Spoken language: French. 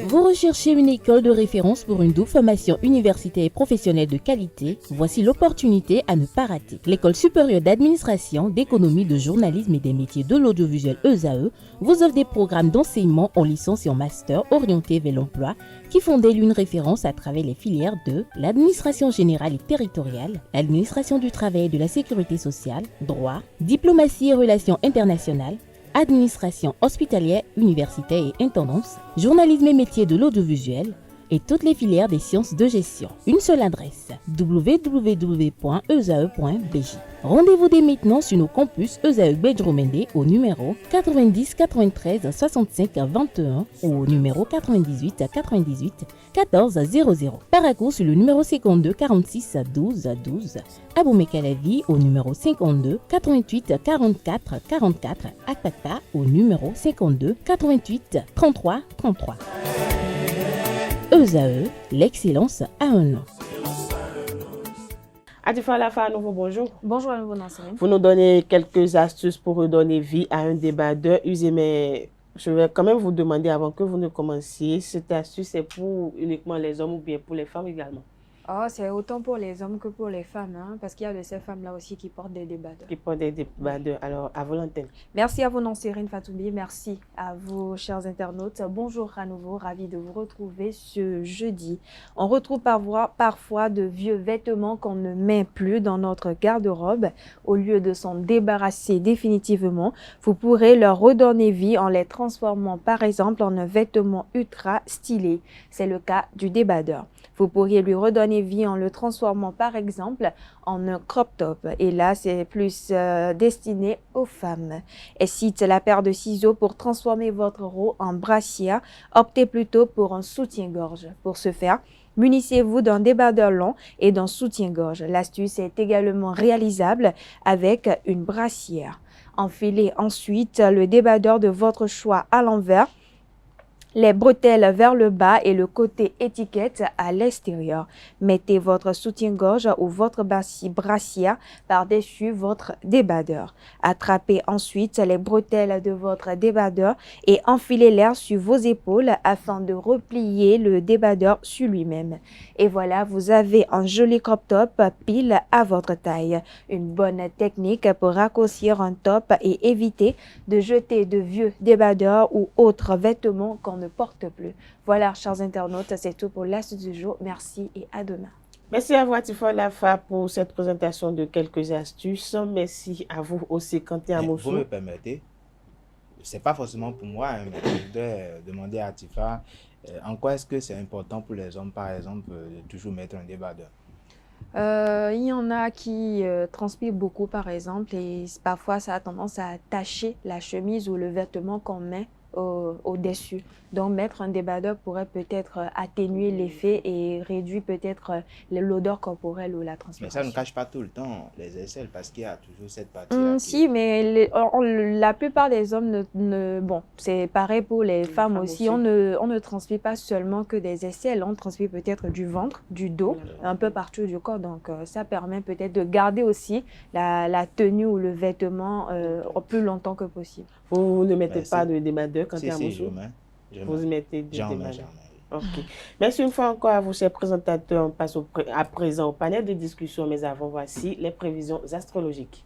Vous recherchez une école de référence pour une double formation universitaire et professionnelle de qualité? Voici l'opportunité à ne pas rater. L'École supérieure d'administration, d'économie, de journalisme et des métiers de l'audiovisuel ESAE vous offre des programmes d'enseignement en licence et en master orientés vers l'emploi qui font d'elle une référence à travers les filières de l'administration générale et territoriale, l'administration du travail et de la sécurité sociale, droit, diplomatie et relations internationales, administration hospitalière, universitaire et intendance, journalisme et métiers de l'audiovisuel et toutes les filières des sciences de gestion. Une seule adresse, www.esae.bj. Rendez-vous dès maintenant sur nos campus ESAE Bedjromende au numéro 90 93 65 21 ou au numéro 98 98 14 00. Paracourt sur le numéro 52 46 12 12. Aboumé-Calavi au numéro 52 88 44 44. Akpaka au numéro 52 88 33 33. ESAE, l'excellence à un nom. Atifa Lafa, à nouveau bonjour. Bonjour à nouveau Nancy. Vous nous donnez quelques astuces pour redonner vie à un débardeur usé, mais je vais quand même vous demander avant que vous ne commenciez, cette astuce est pour uniquement les hommes ou bien pour les femmes également? Oh, c'est autant pour les hommes que pour les femmes, hein, parce qu'il y a de ces femmes-là aussi qui portent des débardeurs. Qui portent des débardeurs. Alors, à vous l'antenne. Merci à vous, Nancérine Fatoubi. Merci à vous, chers internautes. Bonjour à nouveau, ravi de vous retrouver ce jeudi. On retrouve parfois de vieux vêtements qu'on ne met plus dans notre garde-robe. Au lieu de s'en débarrasser définitivement, vous pourrez leur redonner vie en les transformant par exemple en un vêtement ultra stylé. C'est le cas du débardeur. Vous pourriez lui redonner vie en le transformant par exemple en un crop top. Et là, c'est plus destiné aux femmes. Et cite la paire de ciseaux pour transformer votre robe en brassière. Optez plutôt pour un soutien-gorge. Pour ce faire, munissez-vous d'un débardeur long et d'un soutien-gorge. L'astuce est également réalisable avec une brassière. Enfilez ensuite le débardeur de votre choix à l'envers, les bretelles vers le bas et le côté étiquette à l'extérieur. Mettez votre soutien-gorge ou votre brassière par-dessus votre débardeur. Attrapez ensuite les bretelles de votre débardeur et enfilez-les sur vos épaules afin de replier le débardeur sur lui-même. Et voilà, vous avez un joli crop top pile à votre taille. Une bonne technique pour raccourcir un top et éviter de jeter de vieux débardeurs ou autres vêtements qu'on ne porte plus. Voilà, chers internautes, c'est tout pour l'astuce du jour. Merci et à demain. Merci à vous, Atifa Lafa, pour cette présentation de quelques astuces. Merci à vous aussi, Quentin Amoussou. Vous me permettez, c'est pas forcément pour moi, hein, mais je voudrais demander à Atifa, en quoi est-ce que c'est important pour les hommes, par exemple, de toujours mettre un débardeur? Il y en a qui transpirent beaucoup, par exemple, et parfois ça a tendance à tacher la chemise ou le vêtement qu'on met au-dessus. Donc, mettre un débardeur pourrait peut-être atténuer l'effet et réduire peut-être l'odeur corporelle ou la transpiration. Mais ça ne cache pas tout le temps les aisselles parce qu'il y a toujours cette partie-là. Si, mais la plupart des hommes bon, c'est pareil pour les femmes aussi. On ne transpire pas seulement que des aisselles, on transpire peut-être du ventre, du dos, un peu partout du corps. Donc, ça permet peut-être de garder aussi la tenue ou le vêtement plus longtemps que possible. Vous ne mettez pas de débardeur quand vous mettez des débardeurs. Ok. Merci une fois encore à vous, chers présentateurs. On passe à présent au panel de discussion, mais avant, voici les prévisions astrologiques.